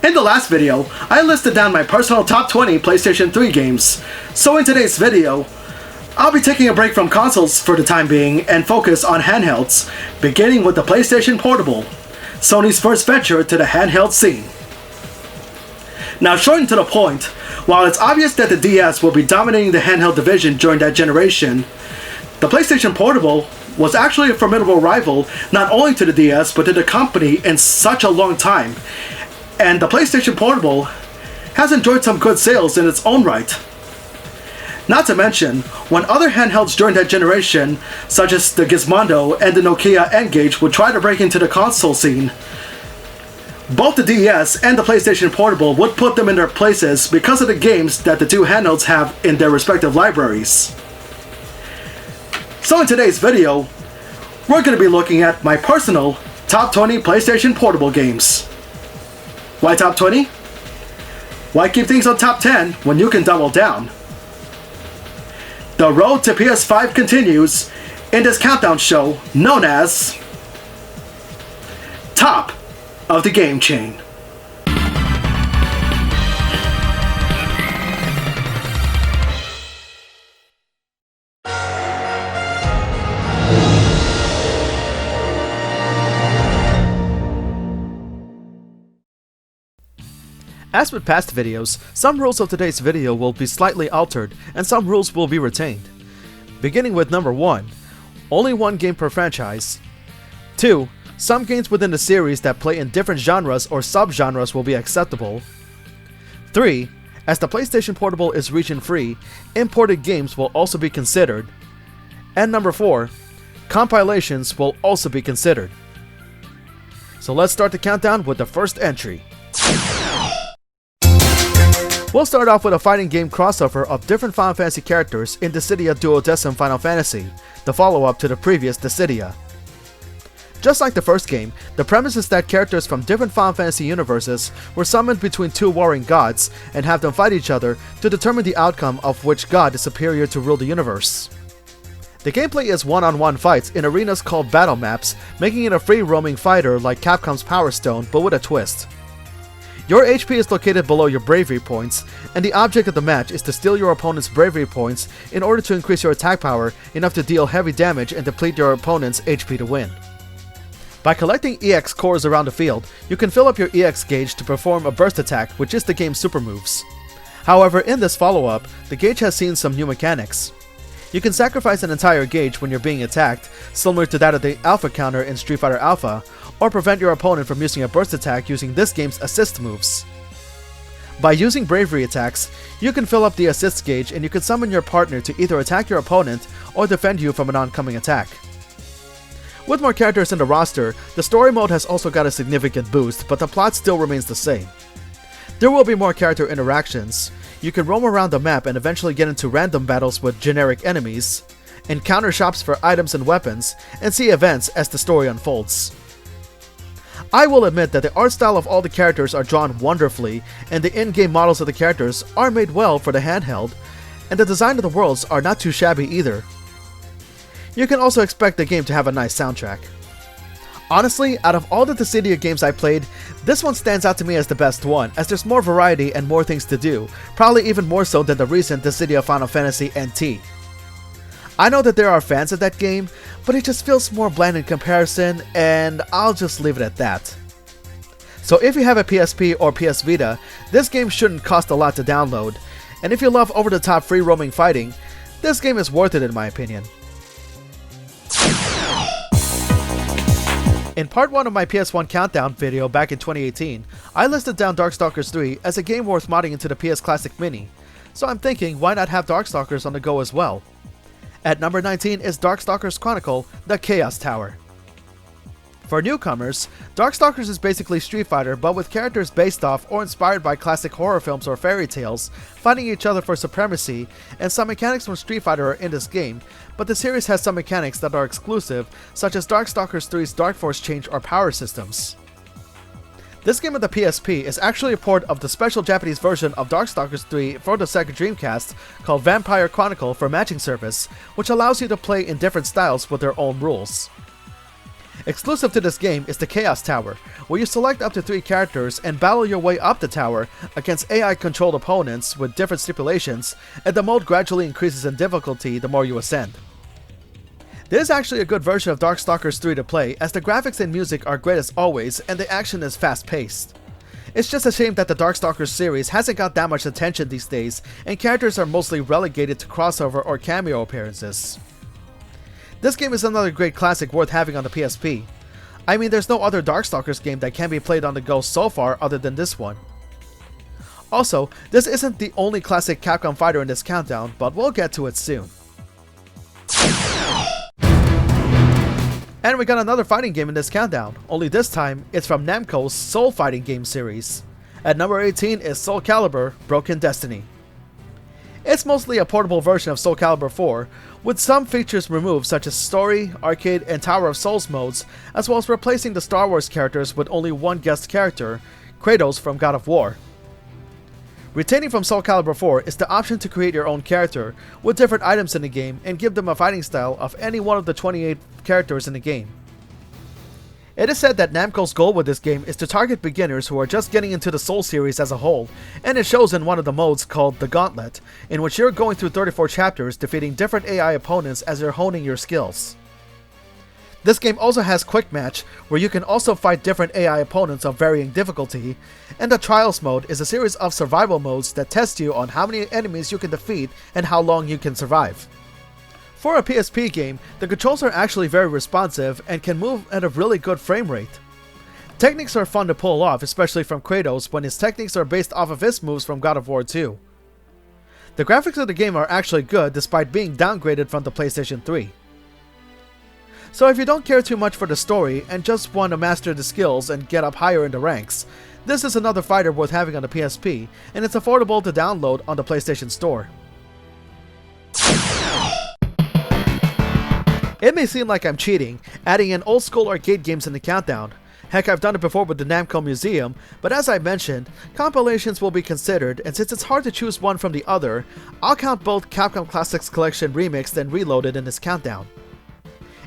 In the last video, I listed down my personal top 20 PlayStation 3 games, so in today's video, I'll be taking a break from consoles for the time being and focus on handhelds, beginning with the PlayStation Portable, Sony's first venture to the handheld scene. Now, short and to the point, while it's obvious that the DS will be dominating the handheld division during that generation, the PlayStation Portable was actually a formidable rival not only to the DS but to the company in such a long time, and the PlayStation Portable has enjoyed some good sales in its own right. Not to mention, when other handhelds during that generation, such as the Gizmondo and the Nokia N-Gage, would try to break into the console scene, both the DS and the PlayStation Portable would put them in their places because of the games that the two handhelds have in their respective libraries. So in today's video, we're going to be looking at my personal top 20 PlayStation Portable games. Why top 20? Why keep things on top 10 when you can double down? The road to PS5 continues in this countdown show known as Top of the Game Chain. As with past videos, some rules of today's video will be slightly altered, and some rules will be retained. Beginning with number 1, only one game per franchise. 2, some games within the series that play in different genres or sub-genres will be acceptable. 3, as the PlayStation Portable is region-free, imported games will also be considered. And number 4, compilations will also be considered. So let's start the countdown with the first entry. We'll start off with a fighting game crossover of different Final Fantasy characters in Dissidia Duodecim Final Fantasy, the follow-up to the previous Dissidia. Just like the first game, the premise is that characters from different Final Fantasy universes were summoned between two warring gods and have them fight each other to determine the outcome of which god is superior to rule the universe. The gameplay is one-on-one fights in arenas called battle maps, making it a free-roaming fighter like Capcom's Power Stone but with a twist. Your HP is located below your bravery points, and the object of the match is to steal your opponent's bravery points in order to increase your attack power enough to deal heavy damage and deplete your opponent's HP to win. By collecting EX cores around the field, you can fill up your EX gauge to perform a burst attack, which is the game's super moves. However, in this follow-up, the gauge has seen some new mechanics. You can sacrifice an entire gauge when you're being attacked, similar to that of the Alpha counter in Street Fighter Alpha, or prevent your opponent from using a burst attack using this game's assist moves. By using bravery attacks, you can fill up the assist gauge and you can summon your partner to either attack your opponent or defend you from an oncoming attack. With more characters in the roster, the story mode has also got a significant boost, but the plot still remains the same. There will be more character interactions. You can roam around the map and eventually get into random battles with generic enemies, encounter shops for items and weapons, and see events as the story unfolds. I will admit that the art style of all the characters are drawn wonderfully, and the in-game models of the characters are made well for the handheld, and the design of the worlds are not too shabby either. You can also expect the game to have a nice soundtrack. Honestly, out of all the Dissidia games I played, this one stands out to me as the best one, as there's more variety and more things to do, probably even more so than the recent Dissidia Final Fantasy NT. I know that there are fans of that game, but it just feels more bland in comparison, and I'll just leave it at that. So if you have a PSP or PS Vita, this game shouldn't cost a lot to download, and if you love over-the-top free-roaming fighting, this game is worth it in my opinion. In part 1 of my PS1 countdown video back in 2018, I listed down Darkstalkers 3 as a game worth modding into the PS Classic Mini, so I'm thinking why not have Darkstalkers on the go as well. At number 19 is Darkstalkers Chronicle, The Chaos Tower. For newcomers, Darkstalkers is basically Street Fighter but with characters based off or inspired by classic horror films or fairy tales, fighting each other for supremacy, and some mechanics from Street Fighter are in this game, but the series has some mechanics that are exclusive, such as Darkstalkers 3's Dark Force change or power systems. This game of the PSP is actually a port of the special Japanese version of Darkstalkers 3 for the Sega Dreamcast called Vampire Chronicle for matching service, which allows you to play in different styles with their own rules. Exclusive to this game is the Chaos Tower, where you select up to 3 characters and battle your way up the tower against AI-controlled opponents with different stipulations, and the mode gradually increases in difficulty the more you ascend. This is actually a good version of Darkstalkers 3 to play, as the graphics and music are great as always, and the action is fast-paced. It's just a shame that the Darkstalkers series hasn't got that much attention these days, and characters are mostly relegated to crossover or cameo appearances. This game is another great classic worth having on the PSP. I mean, there's no other Darkstalkers game that can be played on the go so far other than this one. Also, this isn't the only classic Capcom fighter in this countdown, but we'll get to it soon. And we got another fighting game in this countdown, only this time it's from Namco's Soul fighting game series. At number 18 is Soulcalibur Broken Destiny. It's mostly a portable version of Soulcalibur 4, with some features removed such as story, arcade, and Tower of Souls modes, as well as replacing the Star Wars characters with only one guest character, Kratos from God of War. Retaining from Soulcalibur 4 is the option to create your own character, with different items in the game, and give them a fighting style of any one of the 28 characters in the game. It is said that Namco's goal with this game is to target beginners who are just getting into the Soul series as a whole, and it shows in one of the modes called the Gauntlet, in which you're going through 34 chapters defeating different AI opponents as you're honing your skills. This game also has Quick Match, where you can also fight different AI opponents of varying difficulty, and the Trials mode is a series of survival modes that test you on how many enemies you can defeat and how long you can survive. For a PSP game, the controls are actually very responsive and can move at a really good frame rate. Techniques are fun to pull off, especially from Kratos when his techniques are based off of his moves from God of War 2. The graphics of the game are actually good despite being downgraded from the PlayStation 3. So if you don't care too much for the story and just want to master the skills and get up higher in the ranks, this is another fighter worth having on the PSP, and it's affordable to download on the PlayStation Store. It may seem like I'm cheating, adding in old school arcade games in the countdown. Heck, I've done it before with the Namco Museum, but as I mentioned, compilations will be considered, and since it's hard to choose one from the other, I'll count both Capcom Classics Collection Remixed and Reloaded in this countdown.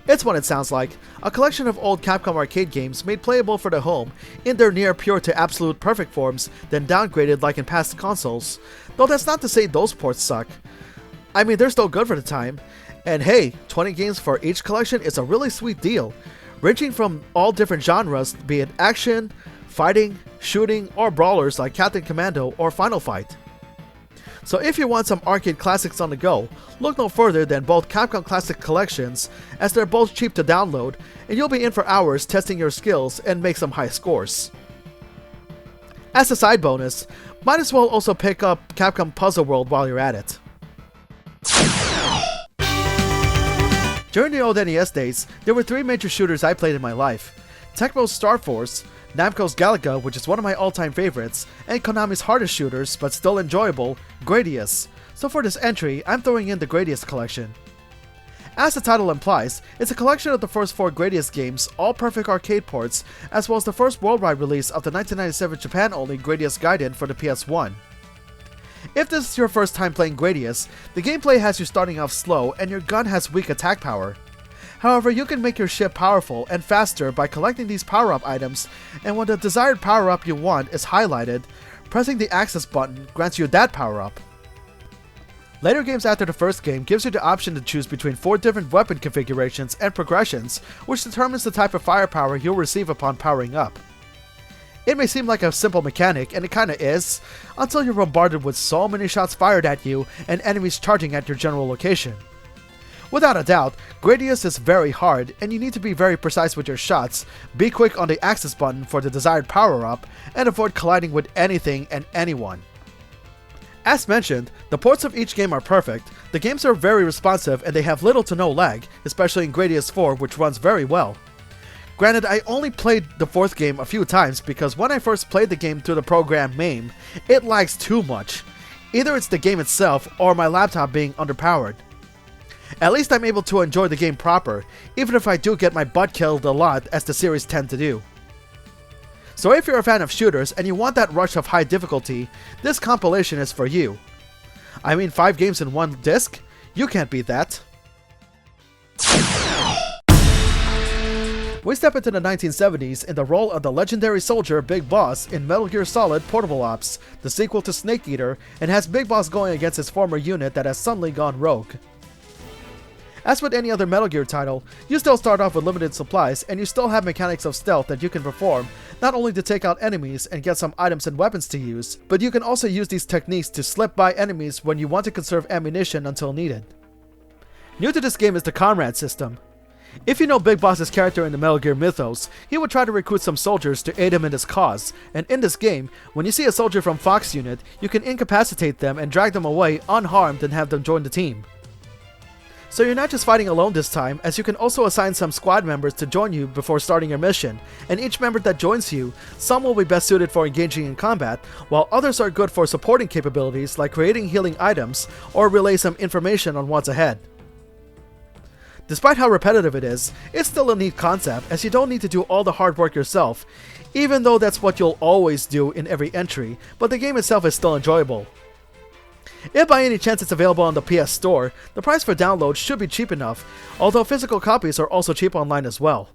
It's what it sounds like, a collection of old Capcom arcade games made playable for the home in their near pure to absolute perfect forms, then downgraded like in past consoles, though that's not to say those ports suck. I mean, they're still good for the time. And hey, 20 games for each collection is a really sweet deal, ranging from all different genres, be it action, fighting, shooting, or brawlers like Captain Commando or Final Fight. So if you want some arcade classics on the go, look no further than both Capcom Classic Collections, as they're both cheap to download, and you'll be in for hours testing your skills and make some high scores. As a side bonus, might as well also pick up Capcom Puzzle World while you're at it. During the old NES days, there were 3 major shooters I played in my life: Tecmo's Star Force, Namco's Galaga, which is one of my all-time favorites, and Konami's hardest shooters, but still enjoyable, Gradius. So for this entry, I'm throwing in the Gradius collection. As the title implies, it's a collection of the first 4 Gradius games, all perfect arcade ports, as well as the first worldwide release of the 1997 Japan-only Gradius Gaiden for the PS1. If this is your first time playing Gradius, the gameplay has you starting off slow and your gun has weak attack power. However, you can make your ship powerful and faster by collecting these power-up items, and when the desired power-up you want is highlighted, pressing the access button grants you that power-up. Later games after the first game gives you the option to choose between 4 different weapon configurations and progressions, which determines the type of firepower you'll receive upon powering up. It may seem like a simple mechanic, and it kinda is, until you're bombarded with so many shots fired at you and enemies charging at your general location. Without a doubt, Gradius is very hard, and you need to be very precise with your shots, be quick on the access button for the desired power-up, and avoid colliding with anything and anyone. As mentioned, the ports of each game are perfect, the games are very responsive and they have little to no lag, especially in Gradius 4, which runs very well. Granted, I only played the 4th game a few times because when I first played the game through the program MAME, it lags too much. Either it's the game itself or my laptop being underpowered. At least I'm able to enjoy the game proper, even if I do get my butt killed a lot as the series tend to do. So if you're a fan of shooters and you want that rush of high difficulty, this compilation is for you. I mean, 5 games in one disc? You can't beat that. We step into the 1970s in the role of the legendary soldier Big Boss in Metal Gear Solid Portable Ops, the sequel to Snake Eater, and has Big Boss going against his former unit that has suddenly gone rogue. As with any other Metal Gear title, you still start off with limited supplies, and you still have mechanics of stealth that you can perform, not only to take out enemies and get some items and weapons to use, but you can also use these techniques to slip by enemies when you want to conserve ammunition until needed. New to this game is the Comrade system. If you know Big Boss's character in the Metal Gear mythos, he would try to recruit some soldiers to aid him in his cause, and in this game, when you see a soldier from Fox Unit, you can incapacitate them and drag them away unharmed and have them join the team. So you're not just fighting alone this time, as you can also assign some squad members to join you before starting your mission, and each member that joins you, some will be best suited for engaging in combat, while others are good for supporting capabilities like creating healing items or relay some information on what's ahead. Despite how repetitive it is, it's still a neat concept, as you don't need to do all the hard work yourself, even though that's what you'll always do in every entry, but the game itself is still enjoyable. If by any chance it's available on the PS Store, the price for download should be cheap enough, although physical copies are also cheap online as well.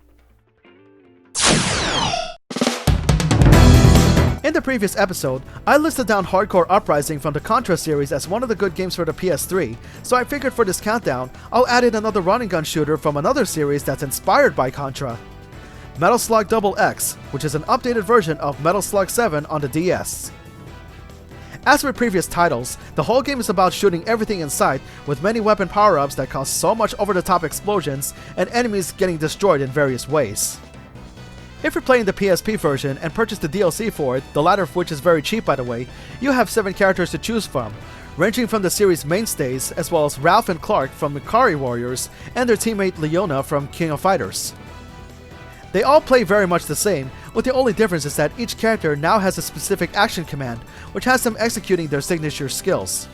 In the previous episode, I listed down Hardcore Uprising from the Contra series as one of the good games for the PS3, so I figured for this countdown, I'll add in another run and gun shooter from another series that's inspired by Contra. Metal Slug X, which is an updated version of Metal Slug 7 on the DS. As with previous titles, the whole game is about shooting everything in sight, with many weapon power-ups that cause so much over-the-top explosions and enemies getting destroyed in various ways. If you're playing the PSP version and purchase the DLC for it, the latter of which is very cheap by the way, you have 7 characters to choose from, ranging from the series mainstays as well as Ralph and Clark from Ikari Warriors and their teammate Leona from King of Fighters. They all play very much the same, with the only difference is that each character now has a specific action command, which has them executing their signature skills.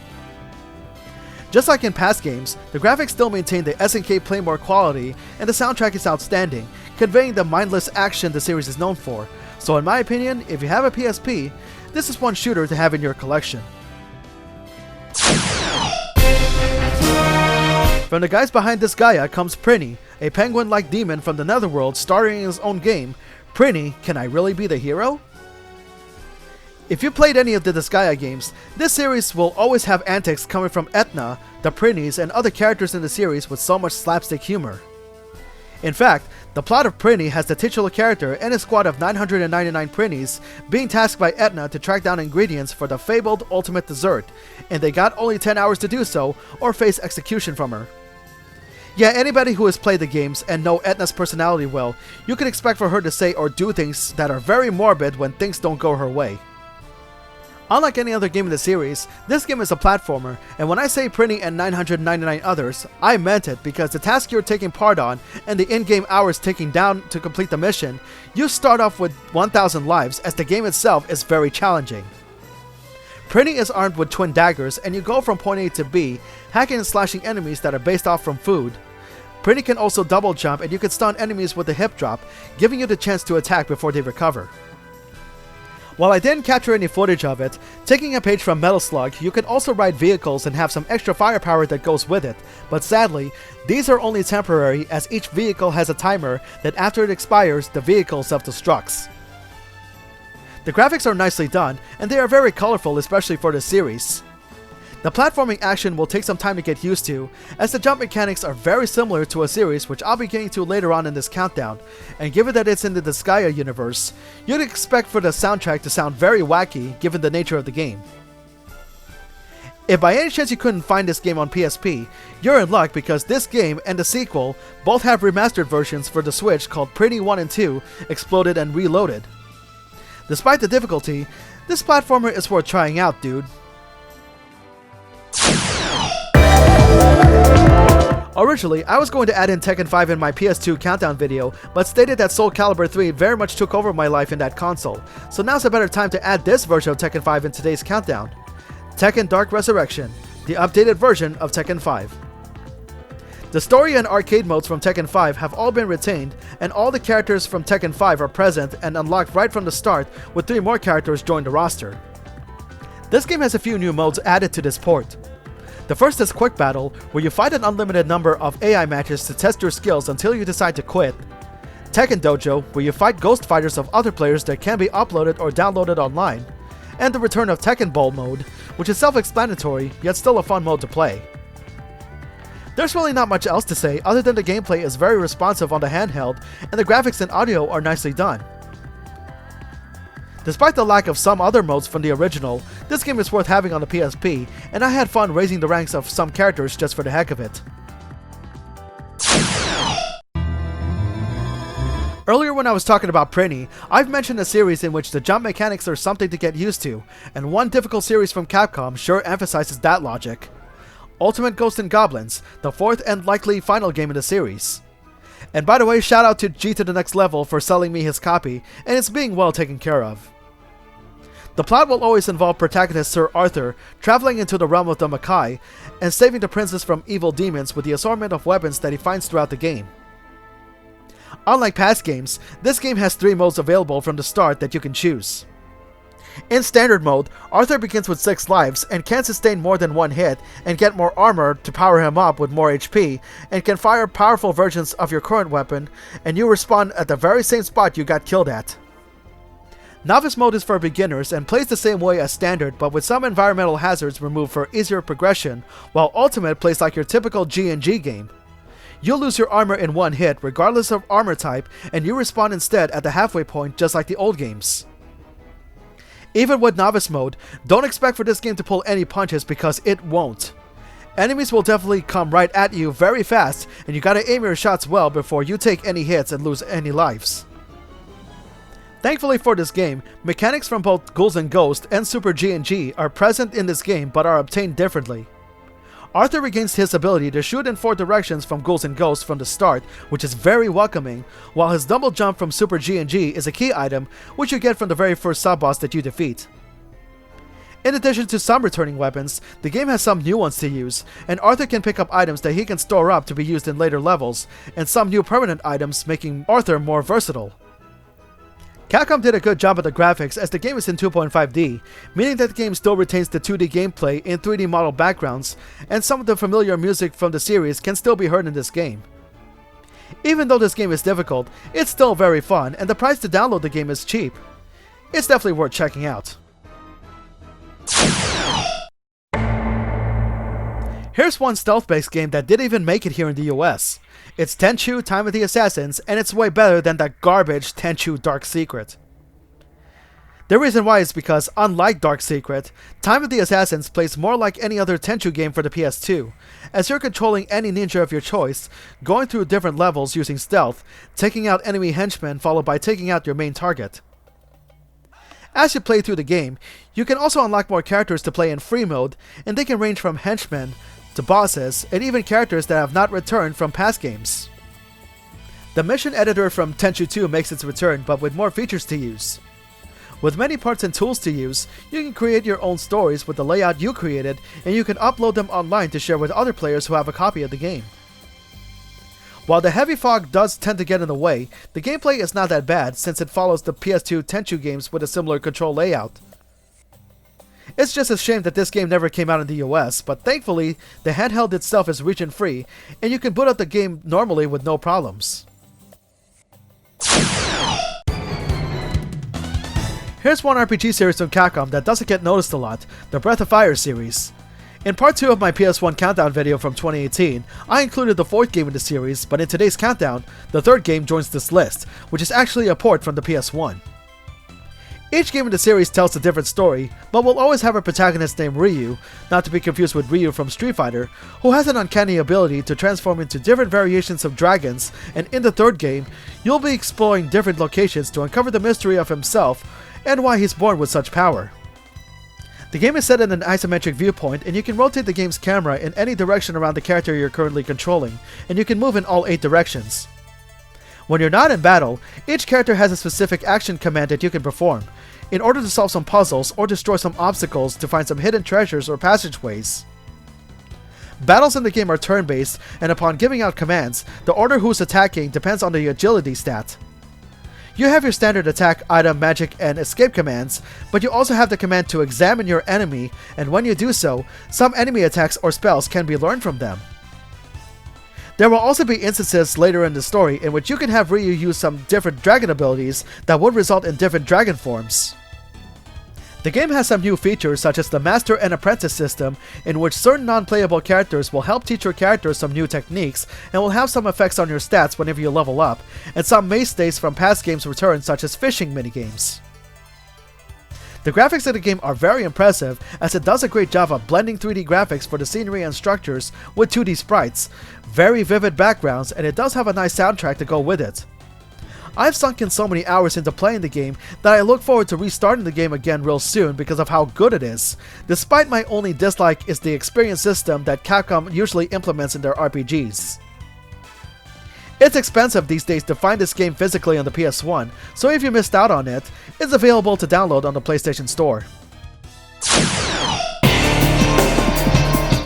Just like in past games, the graphics still maintain the SNK Playmore quality, and the soundtrack is outstanding, conveying the mindless action the series is known for, so in my opinion, if you have a PSP, this is one shooter to have in your collection. From the guys behind this Gaia comes Printy, a penguin-like demon from the Netherworld starring in his own game. Printy, can I really be the hero? If you played any of the Disgaea games, this series will always have antics coming from Etna, the Printies, and other characters in the series with so much slapstick humor. In fact, the plot of Printy has the titular character and a squad of 999 Printies being tasked by Etna to track down ingredients for the fabled ultimate dessert, and they got only 10 hours to do so or face execution from her. Yeah, anybody who has played the games and know Etna's personality well, you can expect for her to say or do things that are very morbid when things don't go her way. Unlike any other game in the series, this game is a platformer, and when I say Printy and 999 others, I meant it because the task you're taking part on and the in-game hours taking down to complete the mission, you start off with 1000 lives as the game itself is very challenging. Printy is armed with twin daggers, and you go from point A to B, hacking and slashing enemies that are based off from food. Printy can also double jump, and you can stun enemies with a hip drop, giving you the chance to attack before they recover. While I didn't capture any footage of it, taking a page from Metal Slug, you can also ride vehicles and have some extra firepower that goes with it, but sadly, these are only temporary as each vehicle has a timer that after it expires, the vehicle self-destructs. The graphics are nicely done, and they are very colorful, especially for this series. The platforming action will take some time to get used to, as the jump mechanics are very similar to a series which I'll be getting to later on in this countdown, and given that it's in the Disgaea universe, you'd expect for the soundtrack to sound very wacky given the nature of the game. If by any chance you couldn't find this game on PSP, you're in luck because this game and the sequel both have remastered versions for the Switch called Printy 1 and 2, Exploded and Reloaded. Despite the difficulty, this platformer is worth trying out, dude. Originally, I was going to add in Tekken 5 in my PS2 countdown video, but stated that Soulcalibur 3 very much took over my life in that console, so now's a better time to add this version of Tekken 5 in today's countdown. Tekken Dark Resurrection, the updated version of Tekken 5. The story and arcade modes from Tekken 5 have all been retained, and all the characters from Tekken 5 are present and unlocked right from the start, with 3 more characters join the roster. This game has a few new modes added to this port. The first is Quick Battle, where you fight an unlimited number of AI matches to test your skills until you decide to quit. Tekken Dojo, where you fight ghost fighters of other players that can be uploaded or downloaded online, and the return of Tekken Bowl mode, which is self-explanatory, yet still a fun mode to play. There's really not much else to say other than the gameplay is very responsive on the handheld, and the graphics and audio are nicely done. Despite the lack of some other modes from the original, this game is worth having on the PSP, and I had fun raising the ranks of some characters just for the heck of it. Earlier when I was talking about Printy, I've mentioned a series in which the jump mechanics are something to get used to, and one difficult series from Capcom sure emphasizes that logic. Ultimate Ghosts and Goblins, the fourth and likely final game in the series. And by the way, shout out to G to the Next Level for selling me his copy, and it's being well taken care of. The plot will always involve protagonist Sir Arthur traveling into the realm of the Makai and saving the princess from evil demons with the assortment of weapons that he finds throughout the game. Unlike past games, this game has 3 modes available from the start that you can choose. In Standard mode, Arthur begins with 6 lives and can sustain more than 1 hit and get more armor to power him up with more HP, and can fire powerful versions of your current weapon, and you respawn at the very same spot you got killed at. Novice mode is for beginners and plays the same way as Standard, but with some environmental hazards removed for easier progression, while Ultimate plays like your typical G&G game. You'll lose your armor in 1 hit regardless of armor type, and you respawn instead at the halfway point just like the old games. Even with Novice mode, don't expect for this game to pull any punches because it won't. Enemies will definitely come right at you very fast, and you gotta aim your shots well before you take any hits and lose any lives. Thankfully for this game, mechanics from both Ghouls and Ghosts and Super G&G are present in this game but are obtained differently. Arthur regains his ability to shoot in 4 directions from Ghouls and Ghosts from the start, which is very welcoming, while his double jump from Super G&G is a key item which you get from the very first sub-boss that you defeat. In addition to some returning weapons, the game has some new ones to use, and Arthur can pick up items that he can store up to be used in later levels, and some new permanent items making Arthur more versatile. Capcom did a good job of the graphics as the game is in 2.5D, meaning that the game still retains the 2D gameplay in 3D model backgrounds, and some of the familiar music from the series can still be heard in this game. Even though this game is difficult, it's still very fun, and the price to download the game is cheap. It's definitely worth checking out. Here's one stealth-based game that didn't even make it here in the US. It's Tenchu Time of the Assassins, and it's way better than that garbage Tenchu Dark Secret. The reason why is because, unlike Dark Secret, Time of the Assassins plays more like any other Tenchu game for the PS2, as you're controlling any ninja of your choice, going through different levels using stealth, taking out enemy henchmen followed by taking out your main target. As you play through the game, you can also unlock more characters to play in free mode, and they can range from henchmen to bosses, and even characters that have not returned from past games. The mission editor from Tenchu 2 makes its return, but with more features to use. With many parts and tools to use, you can create your own stories with the layout you created, and you can upload them online to share with other players who have a copy of the game. While the heavy fog does tend to get in the way, the gameplay is not that bad since it follows the PS2 Tenchu games with a similar control layout. It's just a shame that this game never came out in the US, but thankfully, the handheld itself is region-free, and you can boot up the game normally with no problems. Here's one RPG series from Capcom that doesn't get noticed a lot, the Breath of Fire series. In part 2 of my PS1 countdown video from 2018, I included the 4th game in the series, but in today's countdown, the 3rd game joins this list, which is actually a port from the PS1. Each game in the series tells a different story, but will always have a protagonist named Ryu, not to be confused with Ryu from Street Fighter, who has an uncanny ability to transform into different variations of dragons, and in the 3rd game, you'll be exploring different locations to uncover the mystery of himself and why he's born with such power. The game is set in an isometric viewpoint, and you can rotate the game's camera in any direction around the character you're currently controlling, and you can move in all 8 directions. When you're not in battle, each character has a specific action command that you can perform, in order to solve some puzzles or destroy some obstacles to find some hidden treasures or passageways. Battles in the game are turn-based, and upon giving out commands, the order who's attacking depends on the agility stat. You have your standard attack, item, magic, and escape commands, but you also have the command to examine your enemy, and when you do so, some enemy attacks or spells can be learned from them. There will also be instances later in the story in which you can have Ryu use some different dragon abilities that would result in different dragon forms. The game has some new features such as the Master and Apprentice system, in which certain non-playable characters will help teach your characters some new techniques and will have some effects on your stats whenever you level up, and some mainstays from past games return such as fishing minigames. The graphics of the game are very impressive, as it does a great job of blending 3D graphics for the scenery and structures with 2D sprites, very vivid backgrounds, and it does have a nice soundtrack to go with it. I've sunk in so many hours into playing the game that I look forward to restarting the game again real soon because of how good it is, despite my only dislike is the experience system that Capcom usually implements in their RPGs. It's expensive these days to find this game physically on the PS1, so if you missed out on it, it's available to download on the PlayStation Store.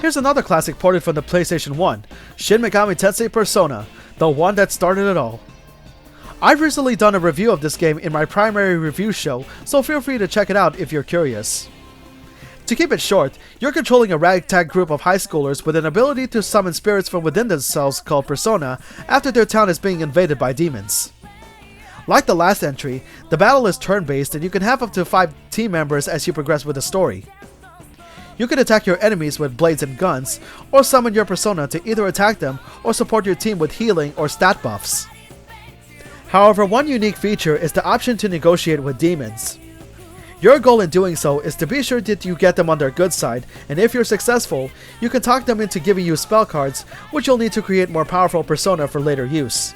Here's another classic ported from the PlayStation 1, Shin Megami Tensei Persona, the one that started it all. I've recently done a review of this game in my primary review show, so feel free to check it out if you're curious. To keep it short, you're controlling a ragtag group of high schoolers with an ability to summon spirits from within themselves called Persona after their town is being invaded by demons. Like the last entry, the battle is turn-based and you can have up to 5 team members as you progress with the story. You can attack your enemies with blades and guns, or summon your Persona to either attack them or support your team with healing or stat buffs. However, one unique feature is the option to negotiate with demons. Your goal in doing so is to be sure that you get them on their good side, and if you're successful, you can talk them into giving you spell cards, which you'll need to create more powerful Persona for later use.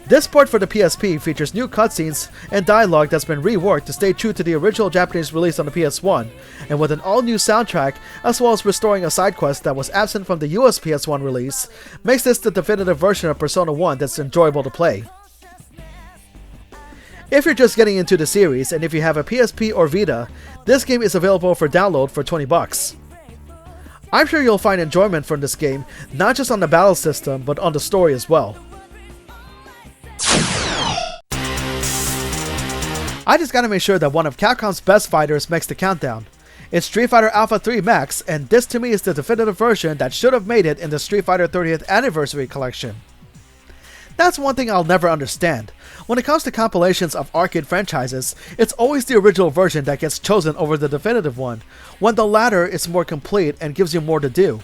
This port for the PSP features new cutscenes and dialogue that's been reworked to stay true to the original Japanese release on the PS1, and with an all-new soundtrack, as well as restoring a side quest that was absent from the US PS1 release, makes this the definitive version of Persona 1 that's enjoyable to play. If you're just getting into the series, and if you have a PSP or Vita, this game is available for download for $20. I'm sure you'll find enjoyment from this game, not just on the battle system, but on the story as well. I just gotta make sure that one of Capcom's best fighters makes the countdown. It's Street Fighter Alpha 3 Max, and this to me is the definitive version that should have made it in the Street Fighter 30th Anniversary Collection. That's one thing I'll never understand. When it comes to compilations of arcade franchises, it's always the original version that gets chosen over the definitive one, when the latter is more complete and gives you more to do.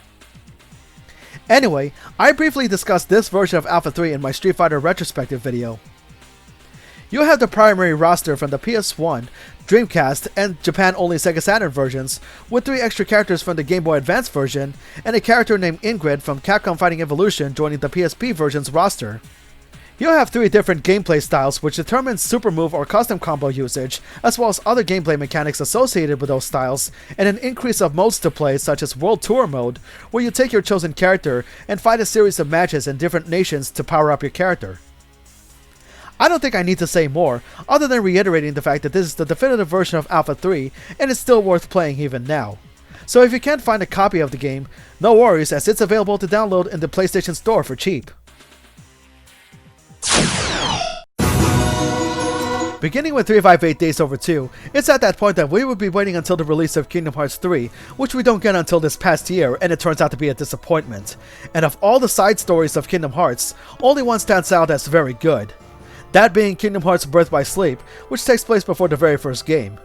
Anyway, I briefly discussed this version of Alpha 3 in my Street Fighter retrospective video. You have the primary roster from the PS1, Dreamcast, and Japan-only Sega Saturn versions, with 3 extra characters from the Game Boy Advance version, and a character named Ingrid from Capcom Fighting Evolution joining the PSP version's roster. You have 3 different gameplay styles which determine super move or custom combo usage, as well as other gameplay mechanics associated with those styles, and an increase of modes to play such as World Tour mode, where you take your chosen character and fight a series of matches in different nations to power up your character. I don't think I need to say more, other than reiterating the fact that this is the definitive version of Alpha 3, and it's still worth playing even now. So if you can't find a copy of the game, no worries, as it's available to download in the PlayStation Store for cheap. Beginning with 358 Days Over 2, it's at that point that we would be waiting until the release of Kingdom Hearts 3, which we don't get until this past year, and it turns out to be a disappointment. And of all the side stories of Kingdom Hearts, only one stands out as very good. That being Kingdom Hearts Birth by Sleep, which takes place before the very first game.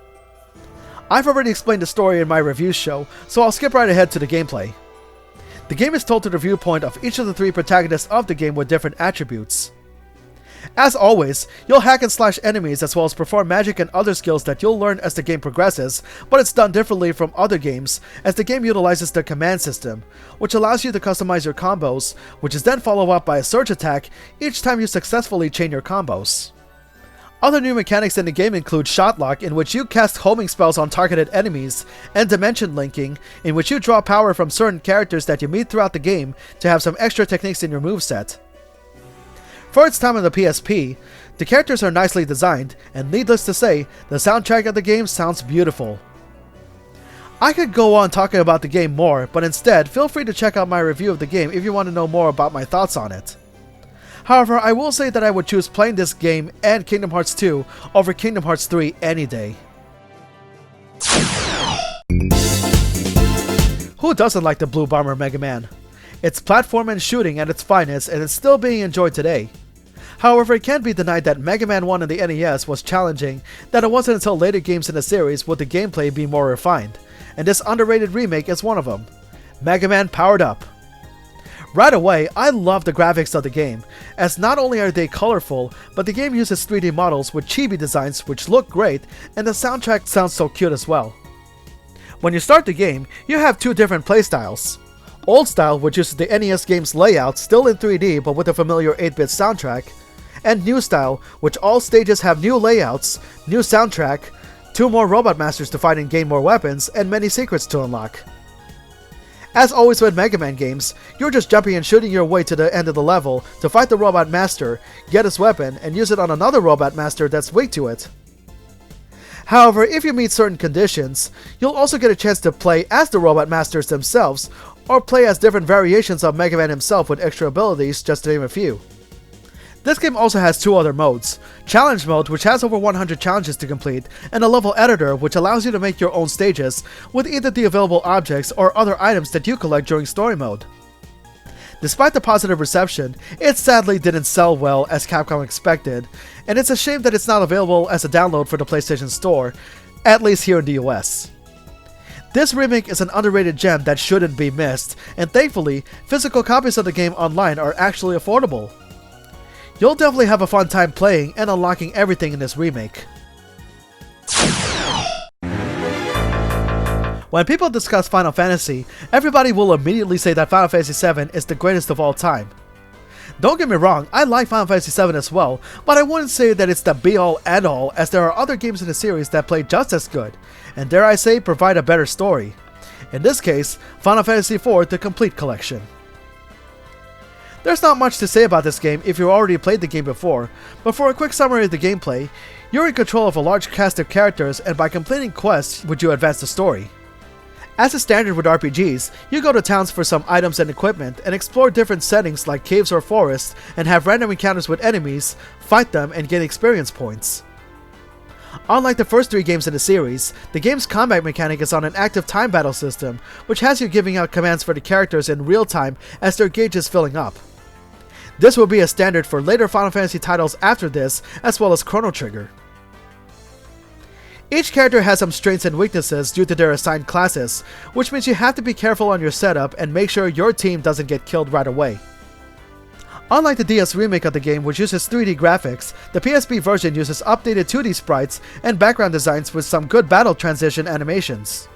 I've already explained the story in my review show, so I'll skip right ahead to the gameplay. The game is told through the viewpoint of each of the 3 protagonists of the game with different attributes. As always, you'll hack and slash enemies as well as perform magic and other skills that you'll learn as the game progresses, but it's done differently from other games, as the game utilizes the command system, which allows you to customize your combos, which is then followed up by a surge attack each time you successfully chain your combos. Other new mechanics in the game include Shot Lock, in which you cast homing spells on targeted enemies, and Dimension Linking, in which you draw power from certain characters that you meet throughout the game to have some extra techniques in your moveset. For its time on the PSP, the characters are nicely designed, and needless to say, the soundtrack of the game sounds beautiful. I could go on talking about the game more, but instead, feel free to check out my review of the game if you want to know more about my thoughts on it. However, I will say that I would choose playing this game and Kingdom Hearts 2 over Kingdom Hearts 3 any day. Who doesn't like the Blue Bomber Mega Man? It's platform and shooting at its finest, and it's still being enjoyed today. However, it can't be denied that Mega Man 1 on the NES was challenging, that it wasn't until later games in the series would the gameplay be more refined, and this underrated remake is one of them. Mega Man Powered Up. Right away, I love the graphics of the game, as not only are they colorful, but the game uses 3D models with chibi designs which look great, and the soundtrack sounds so cute as well. When you start the game, you have two different playstyles. Old style, which uses the NES game's layout still in 3D but with a familiar 8-bit soundtrack, and New Style, which all stages have new layouts, new soundtrack, 2 more Robot Masters to fight and gain more weapons, and many secrets to unlock. As always with Mega Man games, you're just jumping and shooting your way to the end of the level to fight the Robot Master, get his weapon, and use it on another Robot Master that's weak to it. However, if you meet certain conditions, you'll also get a chance to play as the Robot Masters themselves, or play as different variations of Mega Man himself with extra abilities, just to name a few. This game also has 2 other modes, Challenge Mode, which has over 100 challenges to complete, and a level editor, which allows you to make your own stages with either the available objects or other items that you collect during Story Mode. Despite the positive reception, it sadly didn't sell well as Capcom expected, and it's a shame that it's not available as a download for the PlayStation Store, at least here in the US. This remake is an underrated gem that shouldn't be missed, and thankfully, physical copies of the game online are actually affordable. You'll definitely have a fun time playing and unlocking everything in this remake. When people discuss Final Fantasy, everybody will immediately say that Final Fantasy VII is the greatest of all time. Don't get me wrong, I like Final Fantasy VII as well, but I wouldn't say that it's the be-all end-all, as there are other games in the series that play just as good, and dare I say, provide a better story. In this case, Final Fantasy IV The Complete Collection. There's not much to say about this game if you already played the game before, but for a quick summary of the gameplay, you're in control of a large cast of characters, and by completing quests would you advance the story. As is standard with RPGs, you go to towns for some items and equipment, and explore different settings like caves or forests, and have random encounters with enemies, fight them, and gain experience points. Unlike the first 3 games in the series, the game's combat mechanic is on an active time battle system, which has you giving out commands for the characters in real time as their gauge is filling up. This will be a standard for later Final Fantasy titles after this, as well as Chrono Trigger. Each character has some strengths and weaknesses due to their assigned classes, which means you have to be careful on your setup and make sure your team doesn't get killed right away. Unlike the DS remake of the game, which uses 3D graphics, the PSP version uses updated 2D sprites and background designs with some good battle transition animations.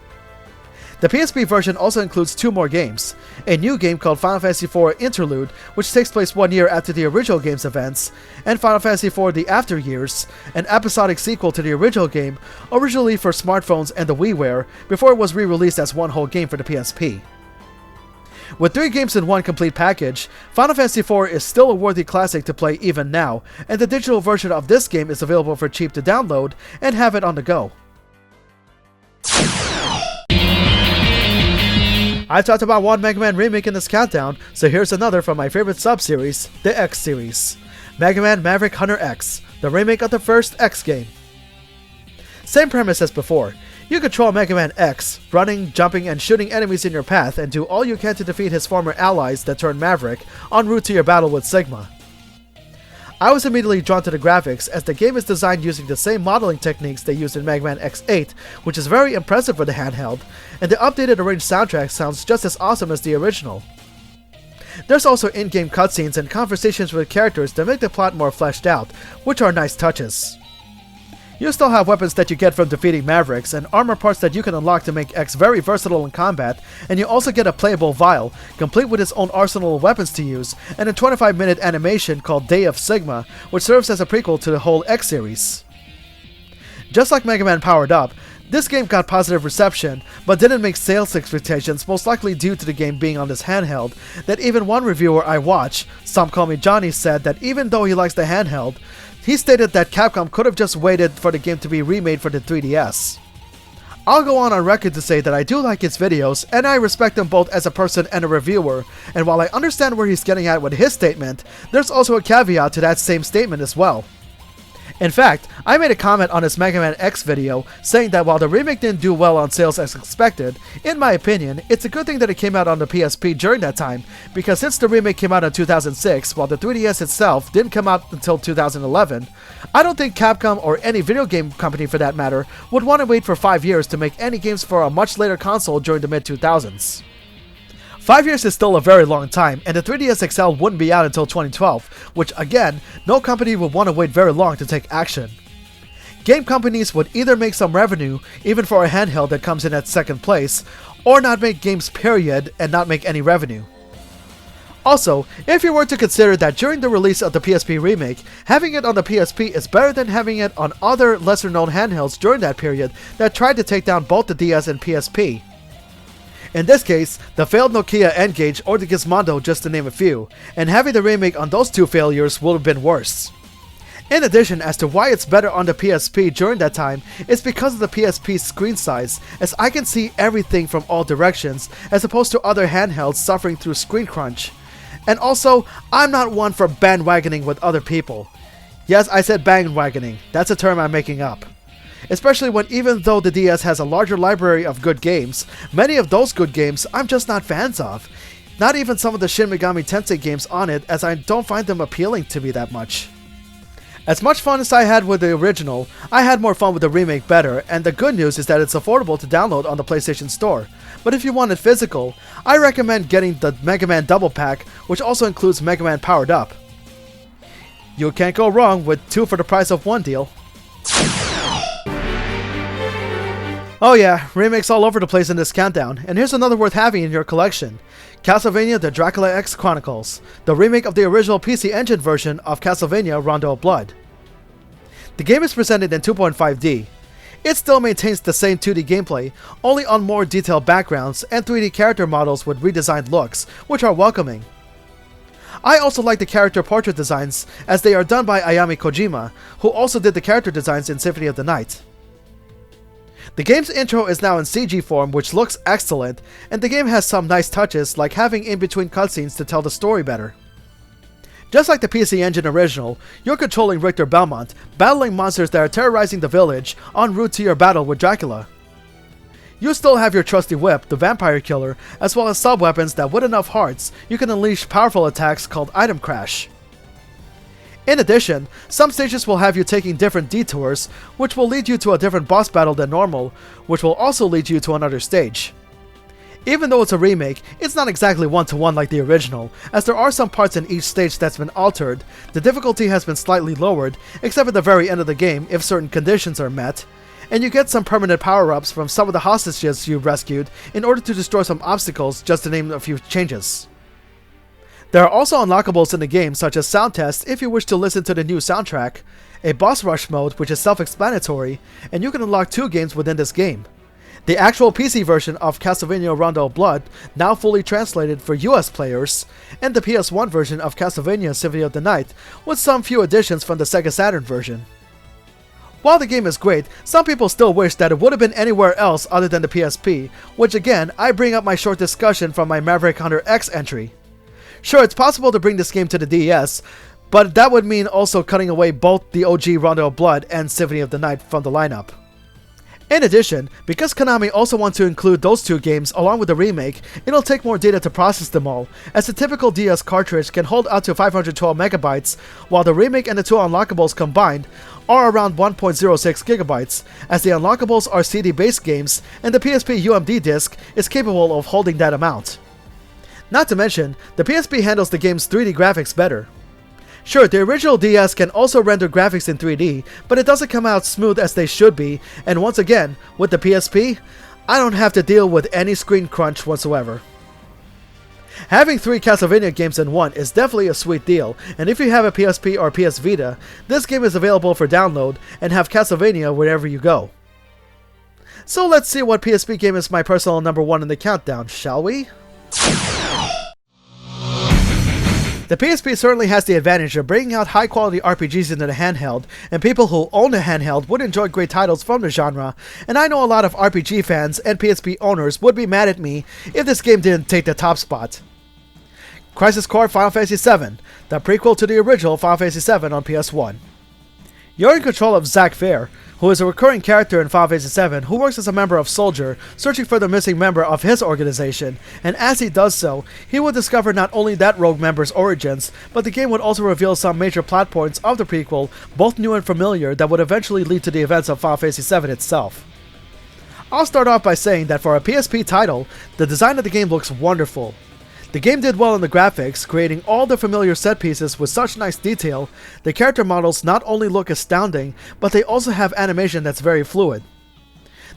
The PSP version also includes 2 more games, a new game called Final Fantasy IV Interlude, which takes place 1 year after the original game's events, and Final Fantasy IV The After Years, an episodic sequel to the original game, originally for smartphones and the WiiWare, before it was re-released as one whole game for the PSP. With 3 games in one complete package, Final Fantasy IV is still a worthy classic to play even now, and the digital version of this game is available for cheap to download and have it on the go. I've talked about one Mega Man remake in this countdown, so here's another from my favorite sub-series, the X series. Mega Man Maverick Hunter X, the remake of the first X game. Same premise as before. You control Mega Man X, running, jumping, and shooting enemies in your path, and do all you can to defeat his former allies that turn Maverick en route to your battle with Sigma. I was immediately drawn to the graphics, as the game is designed using the same modeling techniques they used in Mega Man X8, which is very impressive for the handheld, and the updated arranged soundtrack sounds just as awesome as the original. There's also in-game cutscenes and conversations with characters that make the plot more fleshed out, which are nice touches. You still have weapons that you get from defeating Mavericks, and armor parts that you can unlock to make X very versatile in combat, and you also get a playable vial, complete with its own arsenal of weapons to use, and a 25-minute animation called Day of Sigma, which serves as a prequel to the whole X series. Just like Mega Man Powered Up, this game got positive reception, but didn't make sales expectations, most likely due to the game being on this handheld, that even one reviewer I watch, Some Call Me Johnny, said that even though he likes the handheld, he stated that Capcom could have just waited for the game to be remade for the 3DS. I'll go on record to say that I do like his videos, and I respect him both as a person and a reviewer, and while I understand where he's getting at with his statement, there's also a caveat to that same statement as well. In fact, I made a comment on his Mega Man X video saying that while the remake didn't do well on sales as expected, in my opinion, it's a good thing that it came out on the PSP during that time, because since the remake came out in 2006, while the 3DS itself didn't come out until 2011, I don't think Capcom or any video game company for that matter would want to wait for 5 years to make any games for a much later console during the mid-2000s. 5 years is still a very long time, and the 3DS XL wouldn't be out until 2012, which again, no company would want to wait very long to take action. Game companies would either make some revenue, even for a handheld that comes in at second place, or not make games period and not make any revenue. Also, if you were to consider that during the release of the PSP remake, having it on the PSP is better than having it on other lesser known handhelds during that period that tried to take down both the DS and PSP. In this case, the failed Nokia N-Gage or the Gizmondo, just to name a few, and having the remake on those two failures would have been worse. In addition, as to why it's better on the PSP during that time, it's because of the PSP's screen size, as I can see everything from all directions, as opposed to other handhelds suffering through screen crunch. And also, I'm not one for bandwagoning with other people. Yes, I said bandwagoning, that's a term I'm making up. Especially when even though the DS has a larger library of good games, many of those good games I'm just not fans of. Not even some of the Shin Megami Tensei games on it, as I don't find them appealing to me that much. As much fun as I had with the original, I had more fun with the remake better, and the good news is that it's affordable to download on the PlayStation Store. But if you want it physical, I recommend getting the Mega Man Double Pack, which also includes Mega Man Powered Up. You can't go wrong with 2 for the price of 1 deal. Oh yeah, remakes all over the place in this countdown, and here's another worth having in your collection. Castlevania the Dracula X Chronicles, the remake of the original PC Engine version of Castlevania Rondo of Blood. The game is presented in 2.5D. It still maintains the same 2D gameplay, only on more detailed backgrounds and 3D character models with redesigned looks, which are welcoming. I also like the character portrait designs, as they are done by Ayami Kojima, who also did the character designs in Symphony of the Night. The game's intro is now in CG form, which looks excellent, and the game has some nice touches like having in-between cutscenes to tell the story better. Just like the PC Engine original, you're controlling Richter Belmont, battling monsters that are terrorizing the village en route to your battle with Dracula. You still have your trusty whip, the Vampire Killer, as well as sub-weapons that with enough hearts, you can unleash powerful attacks called Item Crash. In addition, some stages will have you taking different detours, which will lead you to a different boss battle than normal, which will also lead you to another stage. Even though it's a remake, it's not exactly one-to-one like the original, as there are some parts in each stage that's been altered, the difficulty has been slightly lowered, except at the very end of the game if certain conditions are met, and you get some permanent power-ups from some of the hostages you've rescued in order to destroy some obstacles, just to name a few changes. There are also unlockables in the game, such as sound tests if you wish to listen to the new soundtrack, a boss rush mode which is self-explanatory, and you can unlock 2 games within this game. The actual PC version of Castlevania Rondo of Blood, now fully translated for US players, and the PS1 version of Castlevania Symphony of the Night, with some few additions from the Sega Saturn version. While the game is great, some people still wish that it would have been anywhere else other than the PSP, which again, I bring up my short discussion from my Maverick Hunter X entry. Sure, it's possible to bring this game to the DS, but that would mean also cutting away both the OG Rondo of Blood and Symphony of the Night from the lineup. In addition, because Konami also wants to include those 2 games along with the remake, it'll take more data to process them all, as the typical DS cartridge can hold up to 512 megabytes, while the remake and the 2 unlockables combined are around 1.06 gigabytes, as the unlockables are CD-based games and the PSP UMD disc is capable of holding that amount. Not to mention, the PSP handles the game's 3D graphics better. Sure, the original DS can also render graphics in 3D, but it doesn't come out smooth as they should be, and once again, with the PSP, I don't have to deal with any screen crunch whatsoever. Having 3 Castlevania games in one is definitely a sweet deal, and if you have a PSP or PS Vita, this game is available for download, and have Castlevania wherever you go. So let's see what PSP game is my personal number 1 in the countdown, shall we? The PSP certainly has the advantage of bringing out high-quality RPGs into the handheld, and people who own a handheld would enjoy great titles from the genre, and I know a lot of RPG fans and PSP owners would be mad at me if this game didn't take the top spot. Crisis Core Final Fantasy VII, the prequel to the original Final Fantasy VII on PS1. You're in control of Zack Fair, who is a recurring character in Final Fantasy VII who works as a member of Soldier, searching for the missing member of his organization, and as he does so, he will discover not only that rogue member's origins, but the game would also reveal some major plot points of the prequel, both new and familiar, that would eventually lead to the events of Final Fantasy VII itself. I'll start off by saying that for a PSP title, the design of the game looks wonderful. The game did well in the graphics, creating all the familiar set pieces with such nice detail. The character models not only look astounding, but they also have animation that's very fluid.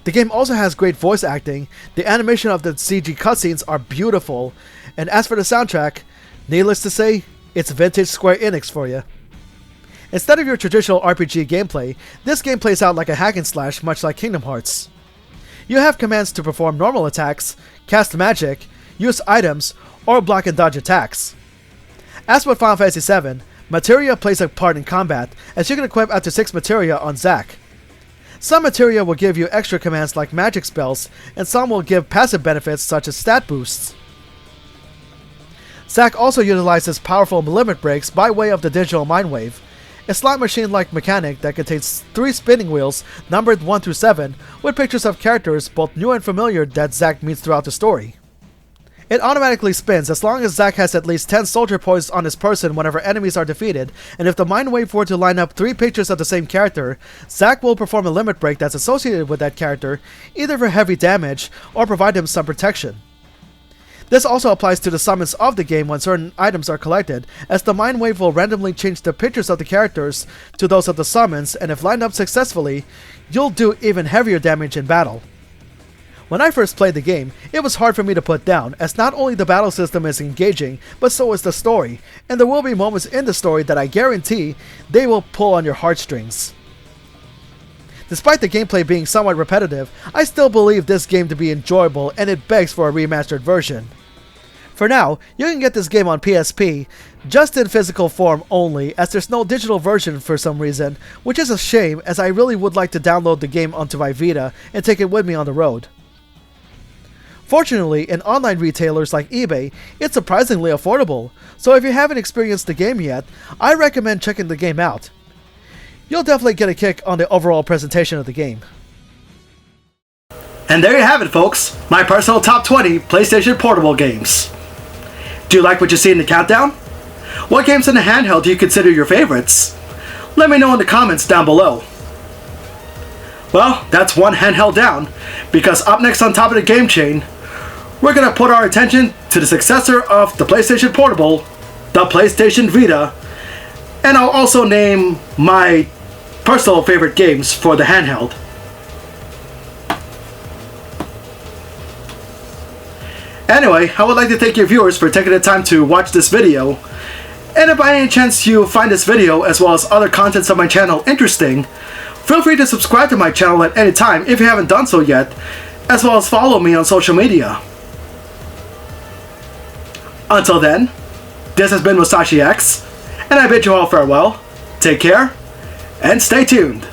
The game also has great voice acting, the animation of the CG cutscenes are beautiful, and as for the soundtrack, needless to say, it's vintage Square Enix for you. Instead of your traditional RPG gameplay, this game plays out like a hack and slash much like Kingdom Hearts. You have commands to perform normal attacks, cast magic, use items, or block and dodge attacks. As with Final Fantasy VII, materia plays a part in combat, as you can equip up to 6 materia on Zack. Some materia will give you extra commands like magic spells, and some will give passive benefits such as stat boosts. Zack also utilizes powerful limit breaks by way of the digital mind wave, a slot machine-like mechanic that contains 3 spinning wheels numbered 1 through 7 with pictures of characters both new and familiar that Zack meets throughout the story. It automatically spins as long as Zack has at least 10 soldier points on his person whenever enemies are defeated, and if the mind wave were to line up 3 pictures of the same character, Zack will perform a limit break that's associated with that character, either for heavy damage or provide him some protection. This also applies to the summons of the game when certain items are collected, as the mind wave will randomly change the pictures of the characters to those of the summons, and if lined up successfully, you'll do even heavier damage in battle. When I first played the game, it was hard for me to put down, as not only the battle system is engaging, but so is the story, and there will be moments in the story that I guarantee they will pull on your heartstrings. Despite the gameplay being somewhat repetitive, I still believe this game to be enjoyable, and it begs for a remastered version. For now, you can get this game on PSP, just in physical form only, as there's no digital version for some reason, which is a shame, as I really would like to download the game onto my Vita and take it with me on the road. Fortunately, in online retailers like eBay, it's surprisingly affordable, so if you haven't experienced the game yet, I recommend checking the game out. You'll definitely get a kick on the overall presentation of the game. And there you have it, folks, my personal top 20 PlayStation Portable games. Do you like what you see in the countdown? What games in the handheld do you consider your favorites? Let me know in the comments down below. Well, that's one handheld down, because up next on top of the game chain, we're going to put our attention to the successor of the PlayStation Portable, the PlayStation Vita, and I'll also name my personal favorite games for the handheld. Anyway, I would like to thank you viewers for taking the time to watch this video, and if by any chance you find this video as well as other contents of my channel interesting, feel free to subscribe to my channel at any time if you haven't done so yet, as well as follow me on social media. Until then, this has been Musashi X, and I bid you all farewell, take care, and stay tuned.